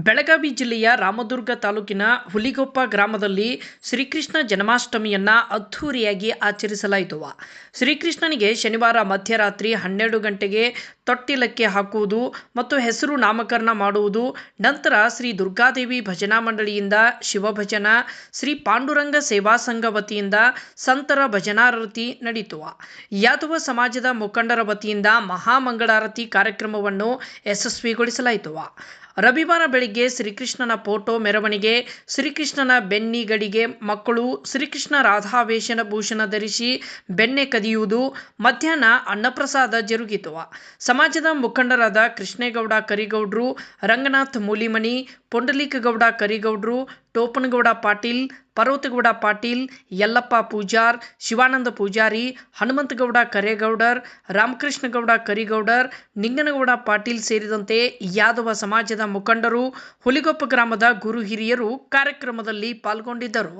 ಬೆಳಗಾವಿ ಜಿಲ್ಲೆಯ ರಾಮದುರ್ಗ ತಾಲೂಕಿನ ಹುಲಿಗೊಪ್ಪ ಗ್ರಾಮದಲ್ಲಿ ಶ್ರೀಕೃಷ್ಣ ಜನ್ಮಾಷ್ಟಮಿಯನ್ನು ಅದ್ಧೂರಿಯಾಗಿ ಆಚರಿಸಲಾಯಿತು. ಶ್ರೀಕೃಷ್ಣನಿಗೆ ಶನಿವಾರ ಮಧ್ಯರಾತ್ರಿ 12 ಗಂಟೆಗೆ ತೊಟ್ಟಿಲಕ್ಕೆ ಹಾಕುವುದು ಮತ್ತು ಹೆಸರು ನಾಮಕರಣ ಮಾಡುವುದು, ನಂತರ ಶ್ರೀ ದುರ್ಗಾದೇವಿ ಭಜನಾ ಮಂಡಳಿಯಿಂದ ಶಿವಭಜನ, ಶ್ರೀ ಪಾಂಡುರಂಗ ಸೇವಾ ಸಂಘ ವತಿಯಿಂದ ಸಂತರ ಭಜನಾರತಿ ನಡೆಯಿತು. ಯಾದವ ಸಮಾಜದ ಮುಖಂಡರ ವತಿಯಿಂದ ಮಹಾಮಂಗಳಾರತಿ ಕಾರ್ಯಕ್ರಮವನ್ನು ಯಶಸ್ವಿಗೊಳಿಸಲಾಯಿತು. ರವಿವಾರ ಬೆಳಿಗ್ಗೆ ಶ್ರೀಕೃಷ್ಣನ ಫೋಟೋ ಮೆರವಣಿಗೆ, ಶ್ರೀಕೃಷ್ಣನ ಬೆನ್ನಿಗಡಿಗೆ ಮಕ್ಕಳು ಶ್ರೀಕೃಷ್ಣ ರಾಧಾವೇಷ ಭೂಷಣ ಧರಿಸಿ ಬೆಣ್ಣೆ ಕದಿಯುವುದು, ಮಧ್ಯಾಹ್ನ ಅನ್ನಪ್ರಸಾದ ಜರುಗಿತು. ಸಮಾಜದ ಮುಖಂಡರಾದ ಕೃಷ್ಣೇಗೌಡ ಕರಿಗೌಡ್ರು, ರಂಗನಾಥ್ ಮೂಲಿಮನಿ, ಪುಂಡಲೀಕಗೌಡ ಕರಿಗೌಡ್ರು, ಟೋಪನಗೌಡ ಪಾಟೀಲ್, ಪರ್ವತಗೌಡ ಪಾಟೀಲ್, ಯಲ್ಲಪ್ಪ ಪೂಜಾರ್, ಶಿವಾನಂದ ಪೂಜಾರಿ, ಹನುಮಂತಗೌಡ ಕರೇಗೌಡರ್, ರಾಮಕೃಷ್ಣಗೌಡ ಕರಿಗೌಡರ್, ನಿಂಗನಗೌಡ ಪಾಟೀಲ್ ಸೇರಿದಂತೆ ಯಾದವ ಸಮಾಜದ ಮುಖಂಡರು, ಹುಲಿಗೊಪ್ಪ ಗ್ರಾಮದ ಗುರು ಹಿರಿಯರು ಕಾರ್ಯಕ್ರಮದಲ್ಲಿ ಪಾಲ್ಗೊಂಡಿದ್ದರು.